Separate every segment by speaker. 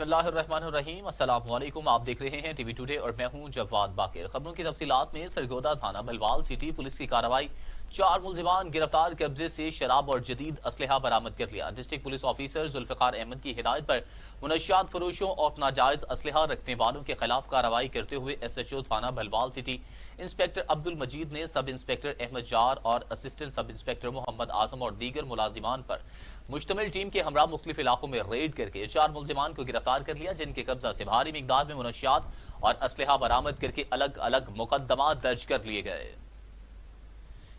Speaker 1: बिस्मिल्लाहिर्रहमानिर्रहीम। अस्सलाम वालेकुम। आप देख रहे हैं टीवी टुडे और मैं हूं जवाद बाकिर। खबरों की तफसीलात में सरगोदा थाना भलवाल सिटी पुलिस की कार्रवाई, 4 मुलजिमान गिरफ्तार, कब्जे से शराब और जदीद असलहा बरामद कर लिया। District police officer Zulfiqar Ahmed की हिदायत पर मुनशियात फरोशों और नाजायज असलहा रखने वालों के खिलाफ कार्रवाई करते हुए SHO थाना भलवाल सिटी इंस्पेक्टर अब्दुल मजीद ने सब इंस्पेक्टर अहमद जार और assistant sub inspector Mohammad Azam और दीगर मुलाजिमान पर मुश्तमिल टीम के हमरा मुख्तलिफ इलाकों में रेड करके 4 मुलजिमान को गिरफ्तार कर लिया, जिनके कब्जा से भारी मिकदार में मुनशियात और असलहा बरामद करके अलग अलग मुकदमा दर्ज कर लिए गए।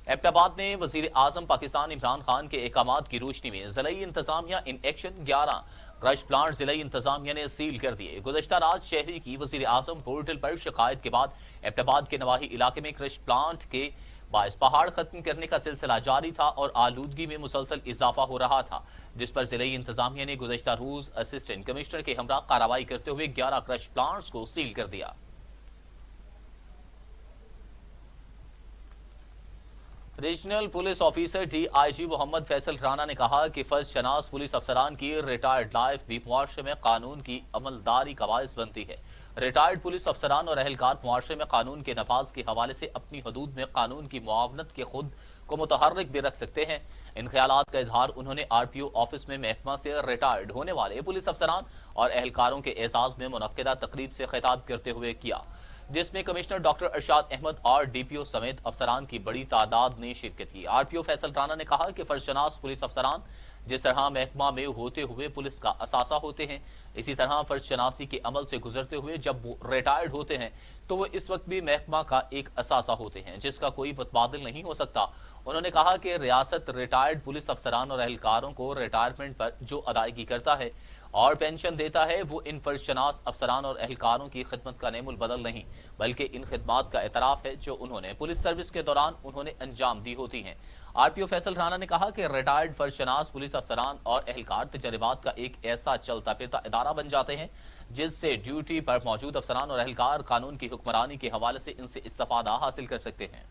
Speaker 1: एबटाबाद में वजीर आजम पाकिस्तान इमरान खान के अहकामात की रोशनी में ज़िलाई इंतजामिया इन एक्शन, 11 क्रश प्लांट ज़िलाई इंतजामिया ने सील कर दिए। गुज़श्ता रात शहरी की वजीर आजम पोर्टल पर शिकायत के बाद एबटाबाद के नवाही इलाके में क्रश प्लांट के बायस पहाड़ खत्म करने का सिलसिला जारी था और आलूदगी में मुसलसल इजाफा हो रहा था, जिस पर ज़िलाई इंतजामिया ने गुज़श्ता रोज असिस्टेंट कमिश्नर के हमरा कार्रवाई करते हुए 11 क्रश प्लांट्स को सील कर दिया। Regional police officer DIG Mohammad Faisal Rana ने कहा कि फर्ज शनास पुलिस अफसरान की रिटायर्ड लाइफ भी मुआशरे में कानून की अमलदारी का बायस बनती है। रिटायर्ड पुलिस अफसरान और अहलकार मुआशरे में कानून के नफाज के हवाले से अपनी हदूद में कानून की मुआवनत के खुद को मुतहर्रिक भी रख सकते हैं। इन ख्यालात का इजहार उन्होंने RPO ऑफिस में महकमा से रिटायर्ड होने वाले पुलिस अफसरान और अहलकारों के एजाज में मुनक्किदा तकरीब से खिताब करते हुए किया, जिसमें कमिश्नर डॉक्टर अरशाद अहमद और DPO समेत अफसरान की बड़ी तादाद ने शिरकत की। RPO फैसल राना ने कहा कि फर्जशनास पुलिस अफसरान जिस तरह महकमा में होते हुए पुलिस का असासा होते हैं, इसी तरह फर्जशनासी के अमल से गुजरते हुए जब वो रिटायर्ड होते हैं तो वो इस वक्त भी महकमा का एक असासा होते हैं, जिसका कोई मुतबादिल नहीं हो सकता। उन्होंने कहा कि रियासत रिटायर्ड पुलिस अफसरान और अहलकारों को रिटायरमेंट पर जो अदायगी करता है और पेंशन देता है, वो इन फर्जशनास अफसरान और अहलकारों की खिदमत का नेमुल बदल नहीं, बल्कि इन खिदमात का एतराफ है जो उन्होंने पुलिस सर्विस के दौरान उन्होंने अंजाम दी होती हैं। RPO फैसल राना ने कहा कि रिटायर्ड फर्जशनास पुलिस अफसरान और अहलकार तजर्बात का एक ऐसा चलता फिरता इदारा बन जाते हैं जिससे ड्यूटी पर मौजूद अफसरान और अहलकार कानून की हुक्मरानी के हवाले से इनसे इस्तेफादा हासिल कर सकते हैं।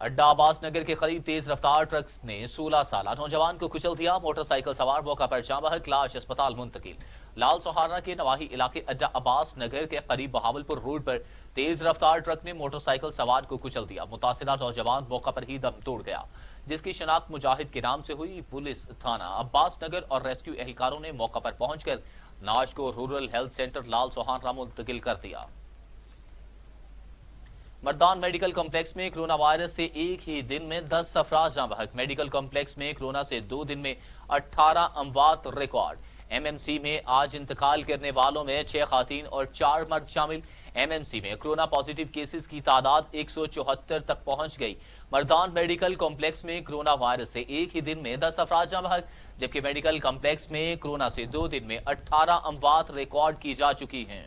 Speaker 1: अड्डा अब्बास नगर के करीब तेज रफ्तार ट्रक ने 16 साल नौजवान को कुचल दिया। मोटरसाइकिल सवार मौका पर जाँ बहक, लाश अस्पताल मुंतकिल। लाल सोहारा के नवाही इलाके अड्डा अब्बास नगर के करीब बहावलपुर रोड पर तेज रफ्तार ट्रक ने मोटरसाइकिल सवार को कुचल दिया। मुतासिरा नौजवान मौका पर ही दम तोड़ गया, जिसकी शनाख्त मुजाहिद के नाम से हुई। पुलिस थाना अब्बास नगर और रेस्क्यू एहलकारों ने मौका पर पहुंचकर लाश को रूरल हेल्थ सेंटर लाल सोहारा मुंतकिल कर दिया। मर्दान मेडिकल कॉम्प्लेक्स में कोरोना वायरस से एक ही दिन में 10 अफराद जाँ बहक। मेडिकल कॉम्प्लेक्स में कोरोना से 2 दिन में 18 अमवात रिकॉर्ड। MMC में आज इंतकाल करने वालों में 6 खातीन और 4 मर्द शामिल। MMC में कोरोना पॉजिटिव केसेस की तादाद 174 तक पहुंच गई। मर्दान मेडिकल कॉम्प्लेक्स में कोरोना वायरस से एक ही दिन में 10 अफराद जाँ बहक, जबकि मेडिकल कॉम्प्लेक्स में कोरोना से 2 दिन में 18 अमवात रिकॉर्ड की जा चुकी हैं।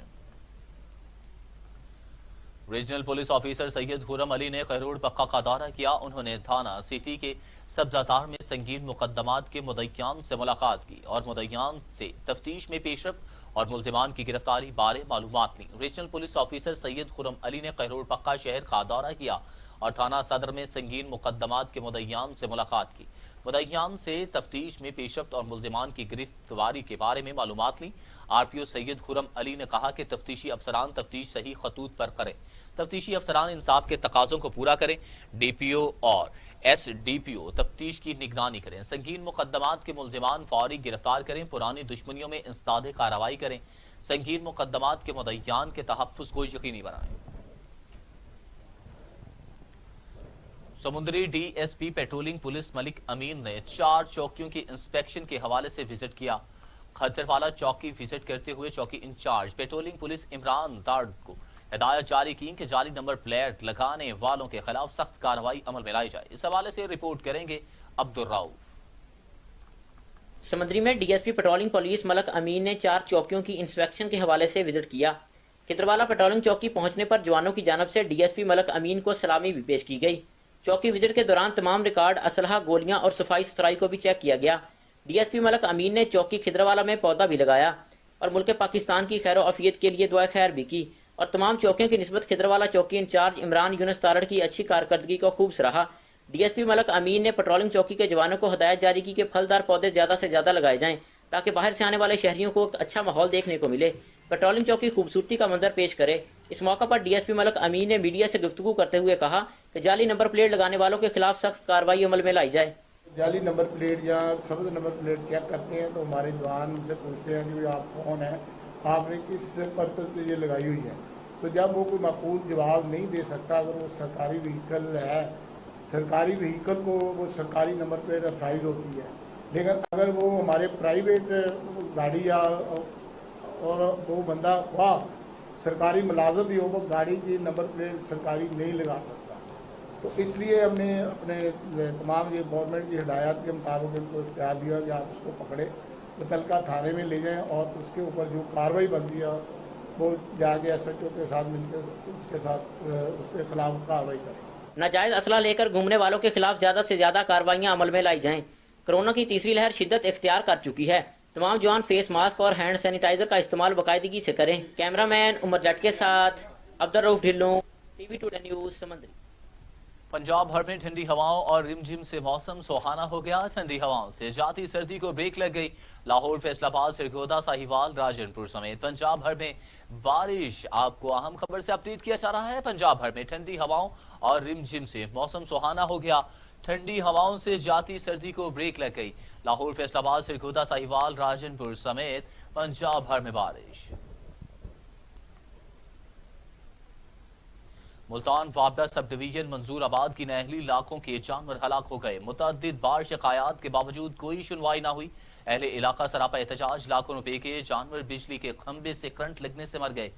Speaker 1: Regional police officer Syed Khurram Ali ने खैरोड़ पक्का का दौरा किया। उन्होंने थाना सिटी के सब्जाजार में संगीन मुकदमात के मुद्दईयान से मुलाकात की और मुद्दईयान से तफ्तीश में पेशरफ और मुल्जिमान की गिरफ्तारी बारे मालूमात ली। Regional police officer Syed Khurram Ali ने खैरोड़ पक्का शहर का दौरा किया और थाना सदर में संगीन मुकदमात के मुद्दईयान से मुलाकात की। मुद्दईयान से तफ्तीश में पेशरफ्त और मुल्जिमान की गिरफ्तारी के बारे में मालूमात ली। RPO सैयद खुरम अली ने कहा कि तफ्तीशी अफसरान तफ्तीश सही खतूत पर करें, तफ्तीशी अफसरान इंसाफ के तकाजों को पूरा करें। DPO और SDPO तफ्तीश की निगरानी करें। संगीन मुकदमात के मुल्जिमान फौरी गिरफ्तार करें। पुरानी दुश्मनियों में इंसदाद कार्रवाई करें। संगीन मुकदमात के मुद्दईयान के तहफ्फुज़ को यकीनी बनाएं। समुद्री DSP पेट्रोलिंग पुलिस मलिक अमीन ने 4 चौकियों की इंस्पेक्शन के हवाले से विजिट किया। खतरवाला चौकी विजिट करते हुए चौकी इंचार्ज पेट्रोलिंग पुलिस इमरान दार्ड को हिदायत जारी की कि जाली नंबर प्लेट लगाने वालों के खिलाफ सख्त कार्रवाई अमल में लाई जाए। इस हवाले से रिपोर्ट करेंगे अब्दुल राउफ।
Speaker 2: समुद्री में DSP पेट्रोलिंग पुलिस मलिक अमीन ने 4 चौकियों की इंस्पेक्शन के हवाले से विजिट किया। खिदरवाला पेट्रोलिंग चौकी पहुंचने पर जवानों की जानब से DSP मलिक अमीन को सलामी भी पेश की गई। चौकी विजिट के दौरान तमाम रिकॉर्ड, असलहा, गोलियां और सफाई सुथराई को भी चेक किया गया। DSP मलिक अमीन ने चौकी खिदरवाला में पौधा भी लगाया और मुल्क पाकिस्तान की खैर आफियत के लिए दुआ खैर भी की और तमाम चौकियों की निस्बत खिदरवाला चौकी इंचार्ज इमरान यूनुस तारड़ की अच्छी कारकर्दगी को खूब सराहा। DSP मलिक अमीन ने पेट्रोलिंग चौकी के जवानों को हिदायत जारी की कि फलदार पौधे ज्यादा से ज्यादा लगाए जाएं ताकि बाहर से आने वाले शहरियों को एक अच्छा माहौल देखने को मिले। पेट्रोलिंग चौकी खूबसूरती का मंजर पेश करे। इस मौका पर डीएसपी मलक अमीन ने मीडिया से गुफ्तगू करते हुए कहा कि जाली नंबर प्लेट लगाने वालों के खिलाफ सख्त कार्रवाई अमल में लाई जाए।
Speaker 3: जाली नंबर प्लेट या सब्ज नंबर प्लेट चेक करते हैं तो हमारे जवान उनसे पूछते हैं कि आप कौन है, आपने किस पर्पज़ पे ये लगाई हुई है। तो जब वो कोई माकूल जवाब नहीं दे सकता, अगर वो सरकारी व्हीकल है, सरकारी व्हीकल को वो सरकारी नंबर प्लेट अथराइज होती है, लेकिन अगर वो हमारे प्राइवेट गाड़ी या और वो बंदा ख्वाह सरकारी मुलाजम भी हो, वो गाड़ी की नंबर प्लेट सरकारी नहीं लगा सकता। तो इसलिए हमने अपने तमाम ये गवर्नमेंट की हिदायत के मुताबिक इनको इख्तियार दिया कि आप उसको पकड़े, मुतलका थाने में ले जाएं और उसके ऊपर जो कार्रवाई बनती है वो जाके SHO के साथ मिलकर उसके साथ उसके खिलाफ कार्रवाई करें।
Speaker 2: नाजायज असला लेकर घूमने वालों के खिलाफ ज्यादा से ज्यादा कार्रवाइयां अमल में लाई जाएं। कोरोना की तीसरी लहर शिद्दत इख्तियार कर चुकी है। तमाम जवान फेस मास्क और हैंड सैनिटाइजर का इस्तेमाल बाकायदगी से करें। कैमरामैन उमर जट के साथ Abdul Rauf Dhillon, TV today news समंदरी।
Speaker 1: पंजाब भर में ठंडी हवाओं और रिमझिम से मौसम सुहाना हो गया। ठंडी हवाओं से जाती सर्दी को ब्रेक लग गई। लाहौर, फैसलाबाद, सरगोदा, साहिवाल, राजनपुर समेत पंजाब भर में बारिश। आपको अहम खबर से अपडेट किया जा रहा है। पंजाब भर में ठंडी हवाओं और रिमझिम से मौसम सुहाना हो गया। ठंडी हवाओं से जाती सर्दी को ब्रेक लग गई। लाहौर, फैसलाबाद, सरगोदा, साहिवाल, राजनपुर समेत पंजाब भर में बारिश। मुल्तान वापडा सब डिवीजन मंजूराबाद की नहली लाखों के जानवर हलाक हो गए। मुतअद्दिद बार शिकायत के बावजूद कोई सुनवाई ना हुई। अहले इलाका सरापा एहतजाज। लाखों रुपए के जानवर बिजली के खंबे से करंट लगने से मर गए।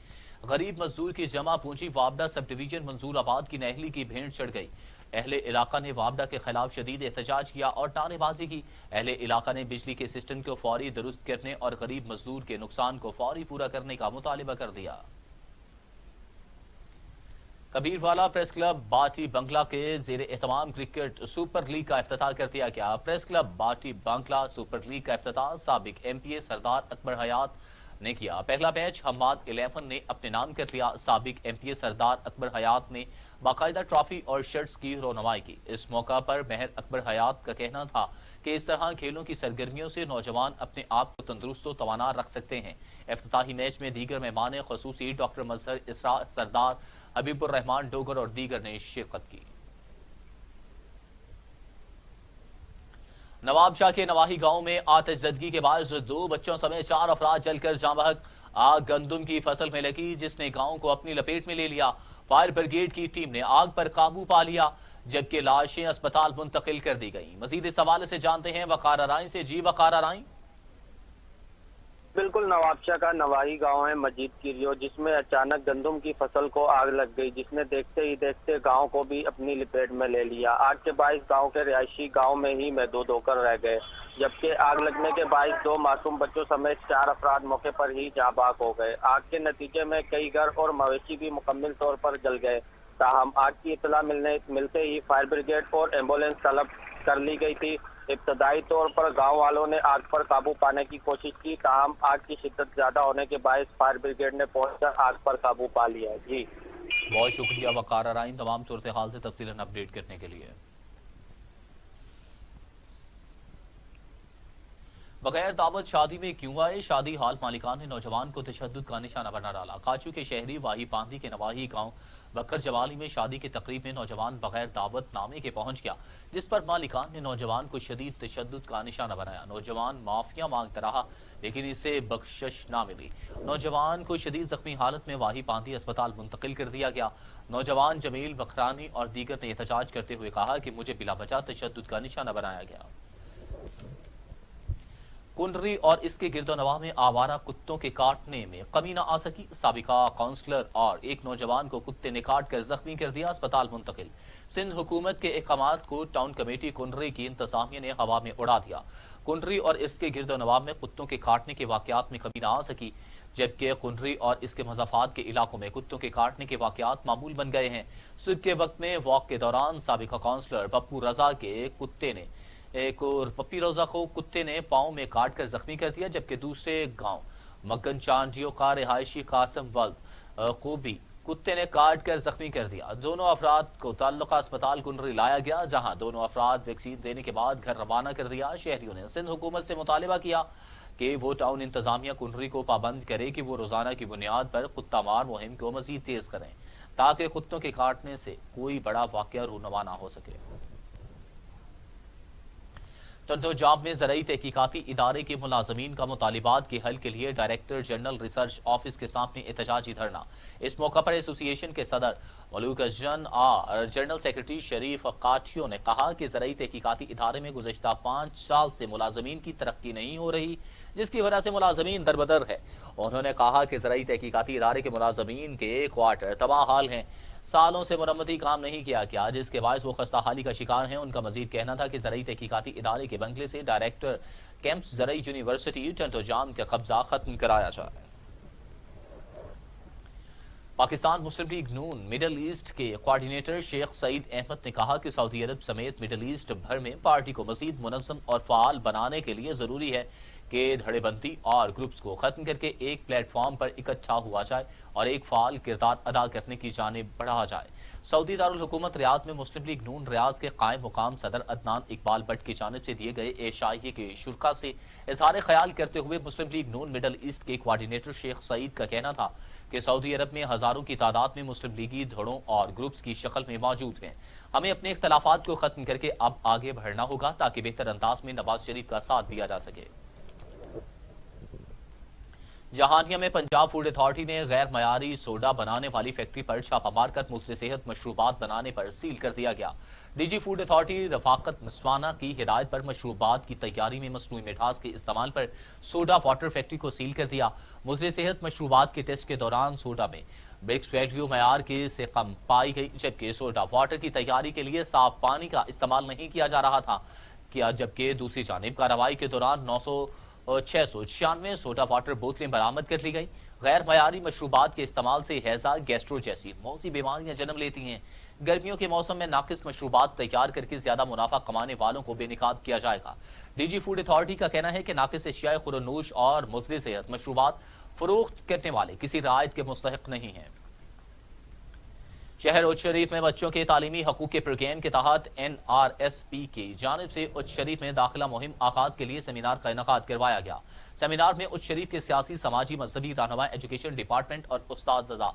Speaker 1: गरीब मजदूर की जमा पूंजी वापडा सब डिवीजन मंजूराबाद की नहली की भेंट चढ़ गई। अहले इलाका ने वापडा के खिलाफ शदीद एहतजाज किया और नारेबाजी की। अहले इलाका ने बिजली के सिस्टम को फौरी दुरुस्त करने और गरीब मजदूर के नुकसान को फौरी पूरा करने का मुतालिबा कर दिया। कबीरवाला प्रेस क्लब बाटी बंगला के जेर एहतमाम क्रिकेट सुपर लीग का इफ्तिताह कर दिया गया। प्रेस क्लब बाटी बंगला सुपर लीग का इफ्तिताह साबिक MPA सरदार अकबर हयात ने किया। पहला मैच हम्माद 11 ने अपने नाम कर लिया। साबिक MPA सरदार अकबर हयात ने बाकायदा ट्रॉफी और शर्ट्स की रोनमाई की। इस मौका पर महर अकबर हयात का कहना था कि इस तरह खेलों की सरगर्मियों से नौजवान अपने आप को तंदुरुस्त व तवाना रख सकते हैं। इफ्तिताही मैच में दीगर मेहमान खसूसी डॉक्टर मजहर इसरा, सरदार हबीबुर रहमान डोगर और दीगर ने शिरकत की। नवाबशाह के नवाही गांव में आतिशज़दगी के बायस 2 बच्चों समेत 4 अफराद जलकर जाँ बहक। आग गंदुम की फसल में लगी जिसने गांव को अपनी लपेट में ले लिया। फायर ब्रिगेड की टीम ने आग पर काबू पा लिया, जबकि लाशें अस्पताल मुंतकिल कर दी गई। मजीद इस हवाले से जानते हैं वकार अराई से। जी वकार अराई।
Speaker 4: बिल्कुल, नवाबशाह का नवाही गांव है मजीद की रियो, जिसमें अचानक गंदम की फसल को आग लग गई, जिसने देखते ही देखते गांव को भी अपनी लपेट में ले लिया। आग के बायस गांव के रिहायशी गांव में ही महदूद होकर रह गए, जबकि आग लगने के बायस 2 मासूम बच्चों समेत 4 अफराद मौके पर ही जाँ बाक हो गए। आग के नतीजे में कई घर और मवेशी भी मुकम्मल तौर पर जल गए। ताहम आग की इत्तला मिलते ही फायर ब्रिगेड और एम्बुलेंस तलब कर ली गई थी। इब्तदाई तौर पर गांव वालों ने आग पर काबू पाने की कोशिश की, ताहम आग की शिद्दत ज्यादा होने के बायस फायर ब्रिगेड ने पहुंचकर आग पर काबू पा लिया। जी
Speaker 1: बहुत शुक्रिया वकार अराइन तमाम सूरत हाल से तफसीलन अपडेट करने के लिए। बगैर दावत शादी में क्यों आए? शादी हाल मालिकान ने नौजवान को तशद्दुद का निशाना बना डाला। काचू के शहरी वाही पांदी के नवाही गांव बकर जवाली में शादी की तकरीब में नौजवान बगैर दावत नामे के पहुंच गया, जिस पर मालिकान ने नौजवान को शदीद तशद्दुद का निशाना बनाया। नौजवान माफिया मांगता रहा लेकिन इसे बख्शिश ना मिली। नौजवान को शदीद जख्मी हालत में वाही पांदी अस्पताल मुंतकिल कर दिया गया। नौजवान जमील बखरानी और दीगर ने एहतजाज करते हुए कहा कि मुझे बिला वजह तशद्दुद का निशाना बनाया गया। कुंडरी और इसके गिरदोनवा में आवारा कुत्तों के काटने में कमी न आ सकी। साबिका काउंसलर और एक नौजवान को कुत्ते ने काट कर जख्मी कर दिया, अस्पताल मुंतकिल। सिंध हुकूमत के इक़ामात को टाउन कमेटी कुंडरी की इंतजामिया ने हवा में उड़ा दिया। कुंडरी और इसके गिरदोनवा में कुत्तों के काटने के वाकयात में कमी न आ सकी, जबकि कुंडरी और इसके मज़ाफ़ात के इलाकों में कुत्तों के काटने के वाकयात मामूल बन गए हैं। सुबह के वक्त में वॉक के दौरान साबिका काउंसलर पप्पू रजा के कुत्ते ने एक और पप्पी रोजा को कुत्ते ने पांव में काट कर जख्मी कर दिया, जबकि दूसरे गांव मक्कन चांदियो का रिहायशी कासम वल्द को भी कुत्ते ने काट कर जख्मी कर दिया। दोनों अफराद को ताल्लुका अस्पताल कुंडरी लाया गया, जहां दोनों अफराद वैक्सीन देने के बाद घर रवाना कर दिया। शहरियों ने सिंध हुकूमत से मुतालिबा किया کہ وہ ٹاؤن انتظامیہ کنڈری کو پابند کرے کہ وہ روزانہ کی بنیاد پر کتا مار مہم کو مزید تیز کریں تاکہ کتوں کے کاٹنے سے کوئی بڑا واقعہ رونما نہ ہو سکے۔ ٹنٹو جام میں زرعی تحقیقاتی ادارے کے ملازمین کا مطالبات کے حل کے لیے ڈائریکٹر جنرل ریسرچ آفس کے سامنے احتجاجی دھرنا۔ اس موقع پر ایسوسی ایشن کے صدر ملوک ازجن اور جنرل سیکرٹری شریف قاٹیو نے کہا کہ زرعی تحقیقاتی ادارے میں گزشتہ 5 سال سے ملازمین کی ترقی نہیں ہو رہی، جس کی وجہ سے ملازمین دربدر ہے۔ انہوں نے کہا کہ زرعی تحقیقاتی ادارے کے ملازمین کے کوارٹر تباہ حال ہیں، سالوں سے مرمتی کام نہیں کیا گیا، جس کے باعث وہ خستہ حالی کا شکار ہیں۔ ان کا مزید کہنا تھا کہ زرعی تحقیقاتی ادارے کے بنگلے سے ڈائریکٹر کیمپس زرعی یونیورسٹی ٹنٹو جام کا قبضہ ختم کرایا جائے۔ پاکستان مسلم لیگ نون مڈل ایسٹ کے کوارڈینیٹر شیخ سعید احمد نے کہا کہ سعودی عرب سمیت مڈل ایسٹ بھر میں پارٹی کو مزید منظم اور فعال بنانے کے لیے ضروری ہے کہ دھڑے بندی اور گروپس کو ختم کر کے ایک پلیٹ فارم پر اکٹھا ہوا جائے اور ایک فعال کردار ادا کرنے کی جانب بڑھا جائے۔ سعودی دارالحکومت ریاض میں مسلم لیگ نون ریاض کے قائم مقام صدر عدنان اقبال بٹ کی جانب سے دیے گئے عشائیے کے شرکا سے اظہار خیال کرتے ہوئے مسلم لیگ نون مڈل ایسٹ کے کوارڈینیٹر شیخ سعید کا کہنا تھا کہ سعودی عرب میں ہزاروں کی تعداد میں مسلم لیگی دھڑوں اور گروپس کی شکل میں موجود ہیں۔ ہمیں اپنے اختلافات کو ختم کر کے اب آگے بڑھنا ہوگا تاکہ بہتر انداز میں نواز شریف کا ساتھ دیا جا سکے۔ جہانیہ میں پنجاب فوڈ اتھارٹی نے غیر معیاری سوڈا بنانے والی فیکٹری پر چھاپہ مار کر مضر صحت مشروبات بنانے پر سیل کر دیا گیا۔ ڈی جی فوڈ اتھارٹی رفاقت مسوانہ کی ہدایت پر مشروبات کی تیاری میں مصنوعی مٹھاس کے استعمال پر سوڈا واٹر فیکٹری کو سیل کر دیا۔ مضر صحت مشروبات کے ٹیسٹ کے دوران سوڈا میں برکس ویلیو معیار کے سے کم پائی گئی، جبکہ سوڈا واٹر کی تیاری کے لیے صاف پانی کا استعمال نہیں کیا جا رہا تھا، جبکہ دوسری جانب کارروائی کے دوران 696 سوڈا واٹر بوتلیں برآمد کر لی گئی۔ غیر معیاری مشروبات کے استعمال سے ہیضہ، گیسٹرو جیسی موذی بیماریاں جنم لیتی ہیں۔ گرمیوں کے موسم میں ناقص مشروبات تیار کر کے زیادہ منافع کمانے والوں کو بے نقاب کیا جائے گا۔ ڈی جی فوڈ اتھارٹی کا کہنا ہے کہ ناقص اشیاء خورنوش اور مضر صحت مشروبات فروخت کرنے والے کسی رعایت کے مستحق نہیں ہیں۔ شہر اچ شریف میں بچوں کے تعلیمی حقوق کے پروگرام کے تحت NRSP کی جانب سے اچ شریف میں داخلہ مہم آغاز کے لیے سیمینار کا انعقاد کروایا گیا۔ سیمینار میں اچ شریف کے سیاسی، سماجی، مذہبی رہنما، ایجوکیشن ڈپارٹمنٹ اور اساتذہ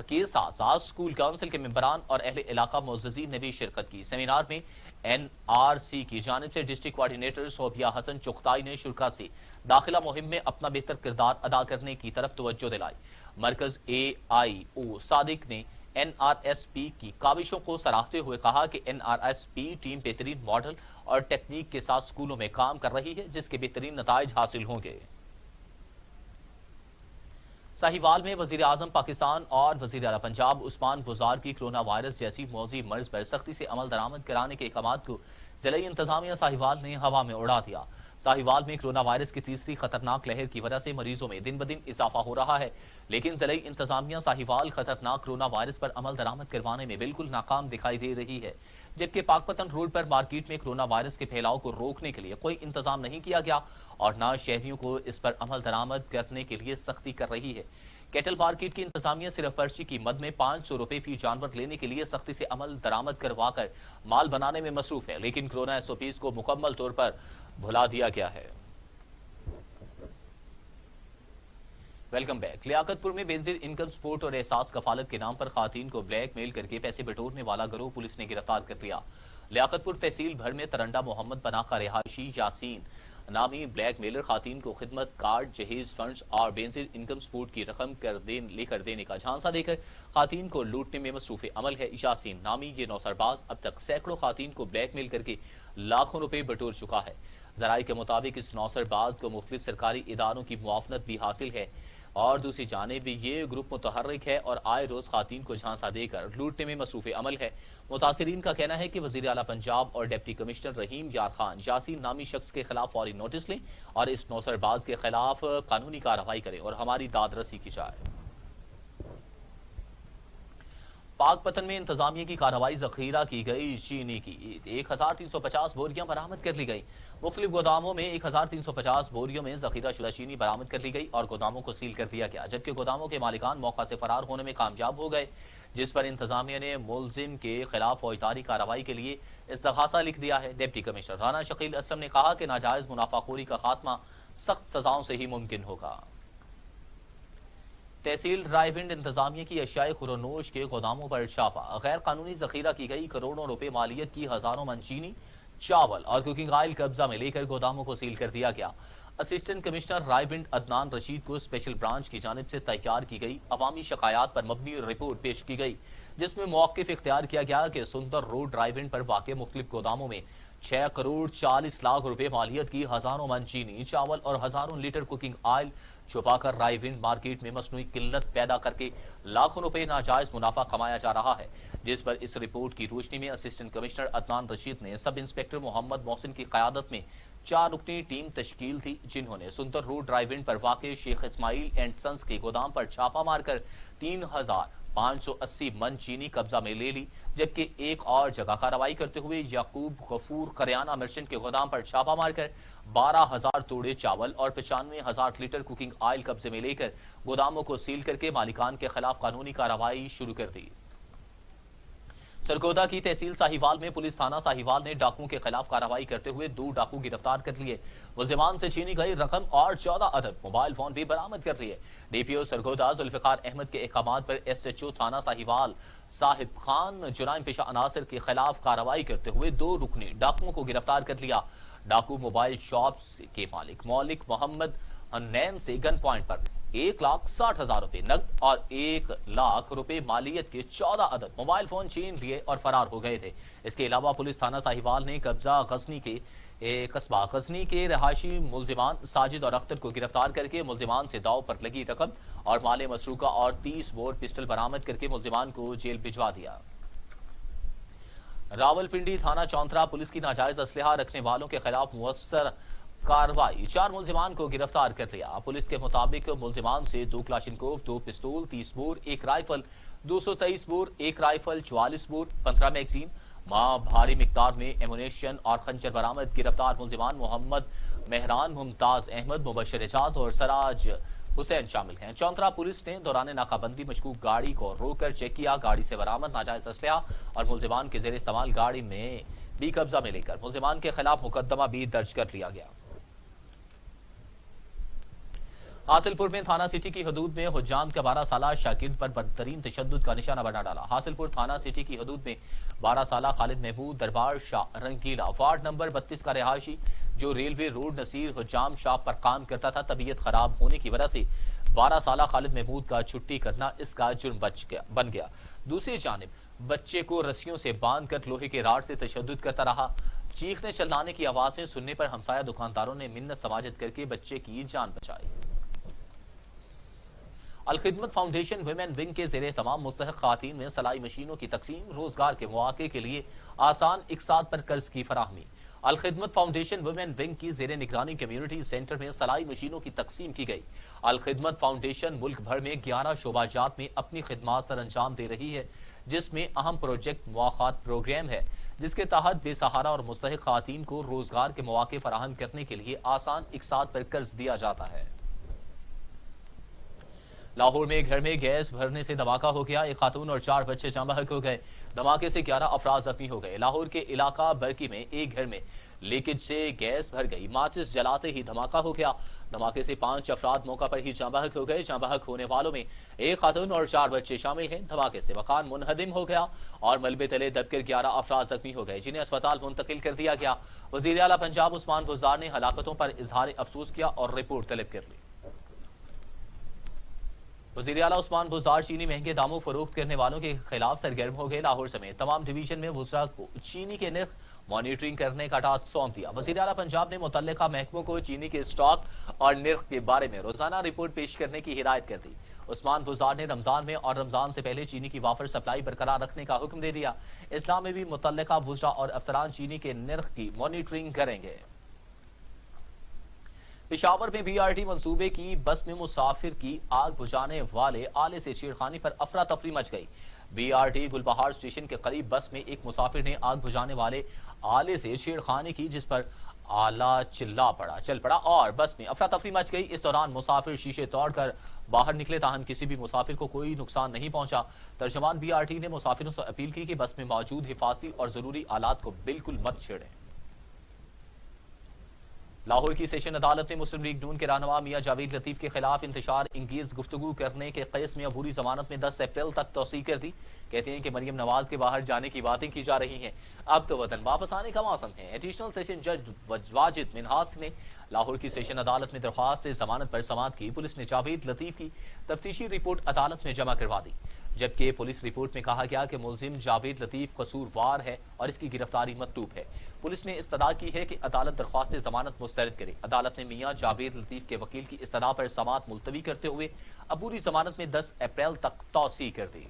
Speaker 1: کے ساتھ ساتھ اسکول کونسل کے ممبران اور اہل علاقہ معززین نے بھی شرکت کی۔ سیمینار میں NRC کی جانب سے ڈسٹرکٹ کوارڈینیٹر صوبیہ حسن چغتائی نے شرکا سے داخلہ مہم میں اپنا بہتر کردار ادا کرنے کی طرف توجہ دلائی۔ مرکز AIO صادق نے NRSP کی کاوشوں کو سراہتے ہوئے کہا کہ NRSP ٹیم بہترین ماڈل اور ٹیکنیک کے ساتھ اسکولوں میں کام کر رہی ہے، جس کے بہترین نتائج حاصل ہوں گے۔ ساہیوال میں وزیر اعظم پاکستان اور وزیر اعلیٰ پنجاب عثمان بزار کی کرونا وائرس جیسی موذی مرض پر سختی سے عمل درآمد کرانے کے اقدامات کو ضلعی انتظامیہ ساہیوال نے ہوا میں اڑا دیا۔ ساہیوال میں کرونا وائرس کی تیسری خطرناک لہر کی وجہ سے مریضوں میں دن بدن اضافہ ہو رہا ہے، لیکن ضلعی انتظامیہ ساہیوال خطرناک کرونا وائرس پر عمل درآمد کروانے میں بالکل ناکام دکھائی دے رہی ہے، جبکہ پاک پتن روڈ پر مارکیٹ میں کرونا وائرس کے پھیلاؤ کو روکنے کے لیے کوئی انتظام نہیں کیا گیا اور نہ شہریوں کو اس پر عمل درآمد کرنے کے لیے سختی کر رہی ہے۔ کیٹل مارکیٹ کی انتظامیہ صرف پرچی کی مد میں 500 روپے فی جانور لینے کے لیے سختی سے عمل درآمد کروا کر مال بنانے میں مصروف ہے، لیکن کرونا SOPs کو مکمل طور پر بھلا دیا گیا ہے۔ Welcome back. لیاقت پور میں بینظیر انکم سپورٹ اور احساس کفالت کے نام پر خواتین کو بلیک میل کر کے پیسے بٹورنے والا گروہ پولیس نے گرفتار کر لیا۔ لیاقت پور تحصیل بھر میں ترنڈا محمد بنا کا رہائشی یاسین نامی بلیک میلر خواتین کو خدمت کارڈ، جہیز فنڈز اور بینظیر انکم سپورٹ کی رقم لے کر دینے کا جھانسا دے کر خواتین کو لوٹنے میں مصروف عمل ہے۔ یاسین نامی یہ نوسرباز اب تک سینکڑوں خواتین کو بلیک میل کر کے لاکھوں روپے بٹور چکا ہے۔ ذرائع کے مطابق اس نوسرباز کو مختلف سرکاری اداروں کی معاونت بھی حاصل ہے اور دوسری جانب بھی یہ گروپ متحرک ہے اور آئے روز خواتین کو جھانسا دے کر لوٹنے میں مصروف عمل ہے۔ متاثرین کا کہنا ہے کہ وزیر اعلیٰ پنجاب اور ڈپٹی کمشنر رحیم یار خان یاسین نامی شخص کے خلاف فوری نوٹس لیں اور اس نوسرباز کے خلاف قانونی کارروائی کریں اور ہماری داد رسی کی جائے۔ پاک پتن میں انتظامیہ کی کارروائی، ذخیرہ کی گئی چینی کی 1350 بوریاں برآمد کر لی گئی۔ مختلف گوداموں میں 1350 بوریوں میں ذخیرہ شدہ چینی برآمد کر لی گئی اور گوداموں کو سیل کر دیا گیا، جبکہ گوداموں کے مالکان موقع سے فرار ہونے میں کامیاب ہو گئے، جس پر انتظامیہ نے ملزم کے خلاف فوجداری کارروائی کے لیے استغاثہ لکھ دیا ہے۔ ڈپٹی کمشنر رانا شکیل اسلم نے کہا کہ ناجائز منافع خوری کا خاتمہ सख्त सजाओं से ही मुमकिन होगा। तहसील रायविंड इंतजामिया की अशियाए खुरोनोश के गोदामों पर छापा। गैर कानूनी जखीरा की गई करोड़ों रुपए मालियत की हजारों मन चीनी, चावल और कुकिंग ऑयल कब्जा में लेकर गोदामों को सील कर दिया गया। असिस्टेंट कमिश्नर रायविंड अदनान रशीद को स्पेशल ब्रांच की जानिब से तैयार की गई अवामी शिकायत पर मबनी रिपोर्ट पेश की गई, जिसमें मौक़िफ़ इख्तियार किया गया कि सुंदर रोड रायविंड पर वाक़ मुख्तलिफ गोदामों में 6 करोड़ 40 लाख रुपए मालियत की हजारों मन चीनी, चावल और हजारों लीटर कुकिंग ऑयल छुपाकर रायविंड मार्केट में मसनूई किल्लत पैदा करके लाखों रुपए नाजायज मुनाफा कमाया जा रहा है। जिस पर इस रिपोर्ट की रोशनी में असिस्टेंट कमिश्नर अदनान रशीद ने सब इंस्पेक्टर मोहम्मद मोहसिन की क़यादत में 4 रुकनी टीम तश्कील थी, जिन्होंने सुंदर रोड रायविंड पर वाक़े शेख इस्माइल एंड सन्स के गोदाम पर छापा मारकर 3580 मन चीनी कब्जा में ले ली, जबकि एक और जगह कार्रवाई करते हुए याकूब गफूर करियाना मर्चेंट के गोदाम पर छापा मारकर 12,000 तोड़े चावल और 95,000 लीटर कुकिंग ऑयल कब्जे में लेकर गोदामों को सील करके मालिकान के खिलाफ कानूनी कार्रवाई शुरू कर दी। सरगोदा की तहसील साहिवाल में पुलिस थाना साहिवाल ने डाकुओं के खिलाफ कार्रवाई करते हुए 2 डाकू गिरफ्तार कर लिए। मुल्जिमान से छीनी गई रकम और 14 अदद मोबाइल फोन भी बरामद कर लिए। डीपीओ सरगोदा जुल्फिकार अहमद के अहकामात पर एसएचओ थाना साहिवाल साहिब खान जुराइम पेशा अनासर के खिलाफ कार्रवाई करते हुए 2 रुकनी डाकुओं को गिरफ्तार कर लिया। डाकू मोबाइल शॉप के मालिक मौलिक मोहम्मद हन्नैन से गन पॉइंट पर 1,60,000 रुपए नकद और 1 लाख रुपए मालियत के 14 अदद मोबाइल फोन छीन लिए और फरार हो गए थे। इसके अलावा पुलिस थाना साहिवाल ने कब्जा कस्बा गजनी के रहायशी मुल्जिमान साजिद और अख्तर को गिरफ्तार करके मुल्जिमान से दाव पर लगी रकम और माले मसरूका और 30 बोर पिस्टल बरामद करके मुल्जिमान को जेल भिजवा दिया। रावलपिंडी थाना चौंतरा पुलिस की नाजायज असलहा रखने वालों के खिलाफ मुअस्सर कार्रवाई, 4 मुल्जिमान को गिरफ्तार कर लिया। पुलिस के मुताबिक मुल्जिमान से 2 क्लाशिनकोव, 2 पिस्तौल, 30 bore, 1 rifle, 223 bore, 1 rifle, 44 bore, 15 magazine, भारी मिकदार में एमुनेशन और खंजर बरामद। गिरफ्तार मुल्जिमान मोहम्मद मेहरान, मुमताज अहमद, मुबशर एजाज और सराज हुसैन शामिल हैं। चौंतरा पुलिस ने दौरान नाकाबंदी मशकूक गाड़ी को रोककर चेक किया। गाड़ी से बरामद नाजायज असलहा और मुल्जिमान के जेर इस्तेमाल गाड़ी में भी कब्जा में लेकर मुल्जिमान के खिलाफ मुकदमा भी दर्ज कर लिया गया। हासिलपुर में थाना सिटी की हदूद में हुज्जाम के 12 साला शागिर्द पर बदतरीन तशद्दुद का निशाना बना डाला। हासिलपुर थाना सिटी की हदूद में 12 साला खालिद महमूद दरबार शाह रंगीला वार्ड नंबर 32 का रिहायशी, जो रेलवे रोड नसीर हुज्जाम शाह पर काम करता था, तबीयत खराब होने की वजह से 12 साला खालिद महमूद का छुट्टी करना इसका जुर्म बन गया। दूसरी जानिब बच्चे को रस्सियों से बांधकर लोहे के राड से तशद्दुद करता रहा। चीखने चिल्लाने की आवाजें सुनने पर हमसाया दुकानदारों ने मिन्नत समाजत करके बच्चे की जान बचाई। अलखिदमत फाउंडेशन वुमेन विंग के जेरे तमाम मुस्तहक खातीन में सलाई मशीनों की तकसीम, रोजगार के मौके के लिए आसान इकसात पर कर्ज की फराहमी। अलखिदमत फाउंडेशन वुमेन विंग की जेरे निगरानी कम्युनिटी सेंटर में सलाई मशीनों की तकसीम की गई। अलखिदमत फाउंडेशन मुल्क भर में 11 शोबाजात में अपनी खिदमात सर अंजाम दे रही है, जिसमें अहम प्रोजेक्ट मुआखात प्रोग्राम है, जिसके तहत बेसहारा और मुस्तहक खातीन को रोजगार के मौके फराहम करने के लिए आसान इकसात पर कर्ज दिया जाता है। लाहौर में घर में गैस भरने से धमाका हो गया, 1 खातून और 4 बच्चे जाँ बहक हो गए। धमाके से 11 अफराद जख्मी हो गए। लाहौर के इलाका बरकी में एक घर में लीकेज से गैस भर गई, माचिस जलाते ही धमाका हो गया। धमाके से 5 अफराद मौका पर ही जाँ बहक हो गए। जाँ बहक होने वालों में 1 खातून और 4 बच्चे शामिल हैं। धमाके से मकान मुनहदिम हो गया और मलबे तले दबकर 11 अफराद जख्मी हो गए, जिन्हें अस्पताल मुंतकिल कर दिया गया। वजीर आला पंजाब उस्मान बुज़दार ने हलाकतों पर इजहार अफसोस किया और रिपोर्ट तलब कर ली। वज़ीर आला उस्मान बुज़दार चीनी महंगे दामों फरोख्त करने वालों के खिलाफ सरगर्म हो गए। लाहौर समेत तमाम डिवीजन में वुज़रा को चीनी के नर्ख मॉनिटरिंग करने का टास्क सौंप दिया। वज़ीर आला पंजाब ने मुतल्लिका महकमों को चीनी के स्टॉक और नर्ख के बारे में रोजाना रिपोर्ट पेश करने की हिदायत कर दी। उस्मान बुज़दार ने रमजान में और रमजान से पहले चीनी की वाफर सप्लाई बरकरार रखने का हुक्म दे दिया। इस्लाम में भी मुतल्लिका वुज़रा और अफसरान चीनी के नर्ख की मॉनिटरिंग करेंगे। पेशावर में बीआरटी मंसूबे की बस में मुसाफिर की आग बुझाने वाले आले से छेड़खानी पर अफरा तफरी मच गई। बीआरटी गुलबहार स्टेशन के करीब बस में एक मुसाफिर ने आग बुझाने वाले आले से छेड़खानी की, जिस पर आला चल पड़ा और बस में अफरा तफरी मच गई। इस दौरान मुसाफिर शीशे तोड़कर बाहर निकले, ताहम किसी भी मुसाफिर को कोई नुकसान नहीं पहुंचा। तर्जुमान बीआरटी ने मुसाफिरों से अपील की कि बस में मौजूद हिफाजती और जरूरी आलात को बिल्कुल मत छेड़ें। لاہور کی سیشن عدالت نے مسلم لیگ نون کے رہنما میاں جاوید لطیف کے خلاف انتشار انگیز گفتگو کرنے کے کیس میں عبوری ضمانت میں 10 اپریل تک توسیع کر دی۔ کہتے ہیں کہ مریم نواز کے باہر جانے کی باتیں کی جا رہی ہیں، اب تو وطن واپس آنے کا موسم ہے۔ ایڈیشنل سیشن جج واجد منہاس نے لاہور کی سیشن عدالت میں درخواست سے ضمانت پر سماعت کی۔ پولیس نے جاوید لطیف کی تفتیشی رپورٹ عدالت میں جمع کروا دی، جبکہ پولیس رپورٹ میں کہا گیا کہ ملزم جاوید لطیف قصوروار ہے اور اس کی گرفتاری مطلوب ہے۔ پولیس نے استدعا کی ہے کہ عدالت درخواست ضمانت مسترد کرے۔ عدالت نے میاں جاوید لطیف کے وکیل کی استدعا پر سماعت ملتوی کرتے ہوئے عبوری ضمانت میں 10 اپریل تک توسیع کر دی۔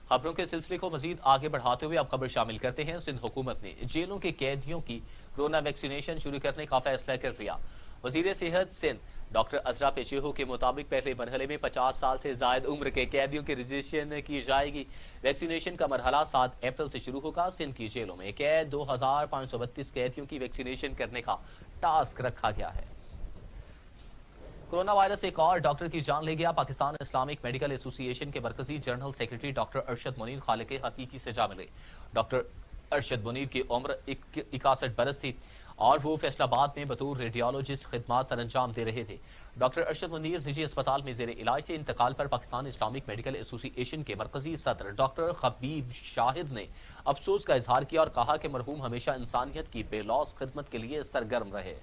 Speaker 1: خبروں کے سلسلے کو مزید آگے بڑھاتے ہوئے اب خبر شامل کرتے ہیں۔ سندھ حکومت نے جیلوں کے قیدیوں کی کورونا ویکسینیشن شروع کرنے کا فیصلہ کر لیا۔ وزیر صحت سندھ ڈاکٹر عزرا پیچیہو کے مطابق پہلے مرحلے میں 50 سال سے زائد عمر کے قیدیوں کی رجسٹریشن کی جائے گی۔ ویکسینیشن کا مرحلہ 7 اپریل سے شروع ہوگا۔ سندھ کی جیلوں میں قید 2532 قیدیوں کی ویکسینیشن کرنے کا ٹاسک رکھا گیا ہے۔ کورونا وائرس ایک اور ڈاکٹر کی جان لے گیا۔ پاکستان اسلامک میڈیکل ایسوسی ایشن کے مرکزی general secretary doctor Arshad Munir خالق حقیقی سے جا ملے۔ ڈاکٹر ارشد منیر کی عمر 61 برس تھی اور وہ فیصل آباد میں بطور ریڈیولوجسٹ خدمات سر انجام دے رہے تھے۔ ڈاکٹر ارشد منیر نجی اسپتال میں زیر علاج سے انتقال پر پاکستان اسلامک میڈیکل ایسوسی ایشن کے مرکزی صدر ڈاکٹر خبیب شاہد نے افسوس کا اظہار کیا اور کہا کہ مرحوم ہمیشہ انسانیت کی بے لوث خدمت کے لیے سرگرم رہے۔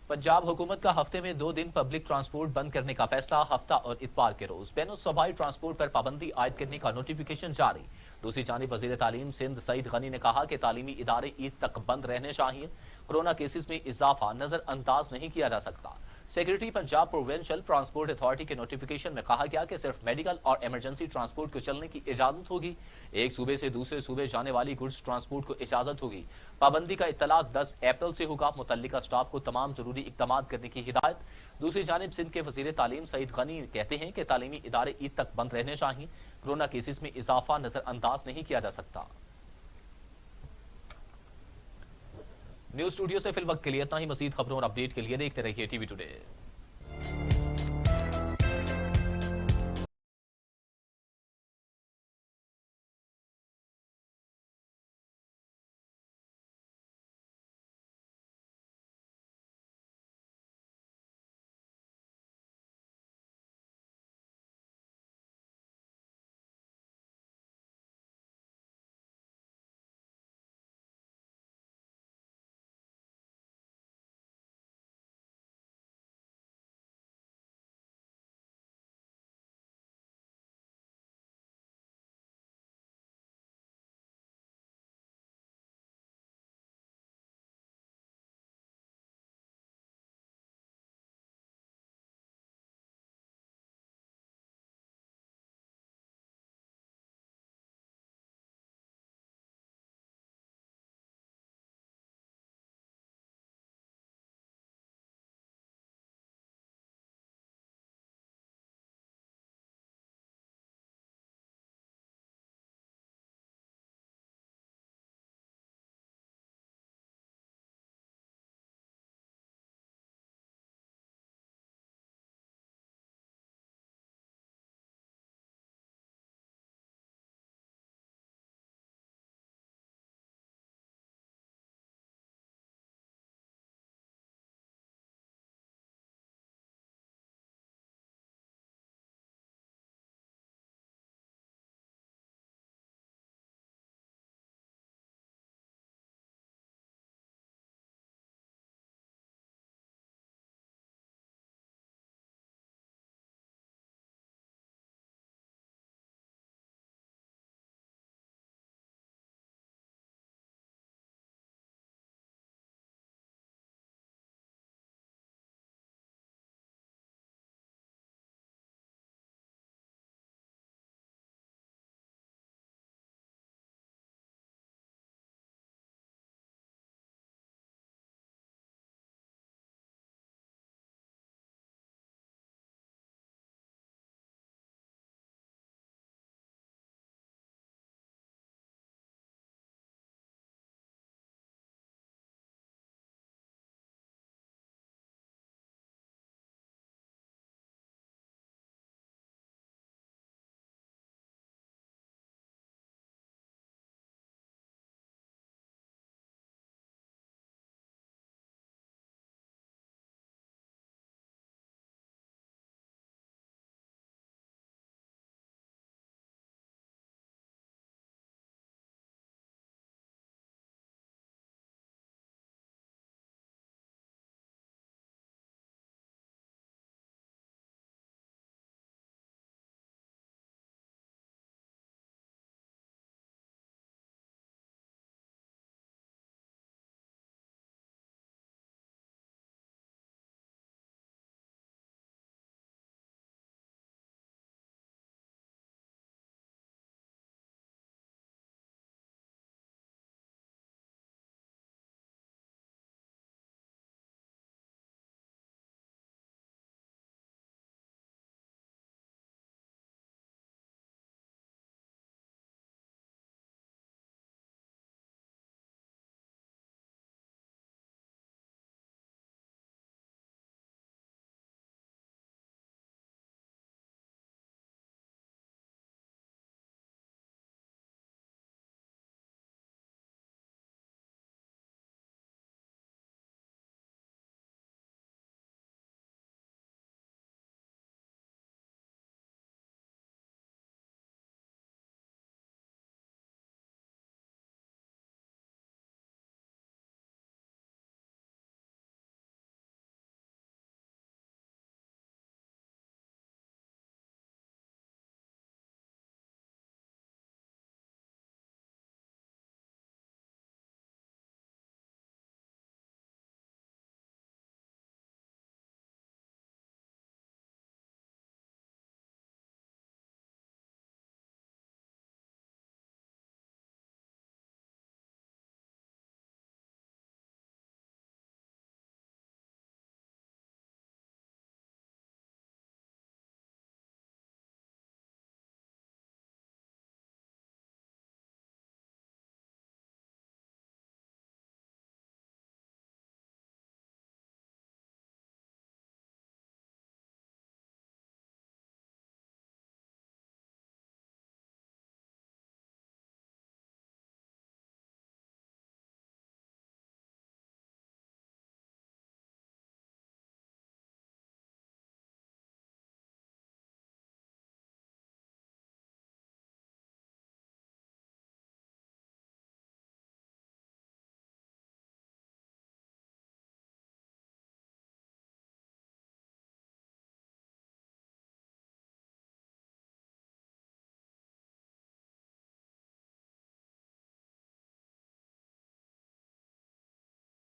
Speaker 1: پنجاب حکومت کا ہفتے میں 2 دن پبلک ٹرانسپورٹ بند کرنے کا فیصلہ۔ ہفتہ اور اتوار کے روز بین الصوبائی ٹرانسپورٹ پر پابندی عائد کرنے کا نوٹیفیکیشن جاری۔ دوسری جانب وزیر تعلیم سندھ سعید غنی نے کہا کہ تعلیمی ادارے عید تک بند رہنے چاہیے۔ کورونا کیسز میں اضافہ نظر انداز نہیں کیا جا سکتا۔ Secretary Punjab provincial transport authority کے نوٹیفیکیشن میں کہا گیا کہ صرف میڈیکل اور ایمرجنسی ٹرانسپورٹ کو چلنے کی اجازت ہوگی۔ ایک صوبے سے دوسرے صوبے جانے والی گڈز ٹرانسپورٹ کو اجازت ہوگی۔ پابندی کا اطلاق 10 اپریل سے ہوگا۔ متعلقہ سٹاف کو تمام ضروری اقدامات کرنے کی ہدایت۔ دوسری جانب سندھ کے وزیر تعلیم سعید غنی کہتے ہیں کہ تعلیمی ادارے عید تک بند رہنے چاہیے۔ کورونا کیسز میں اضافہ نظر انداز نہیں کیا جا سکتا۔ نیوز اسٹوڈیو سے فی الوقت کے لیے اتنا ہی۔ مزید خبروں اور اپڈیٹ کے لیے دیکھتے رہیے ٹی وی ٹوڈے۔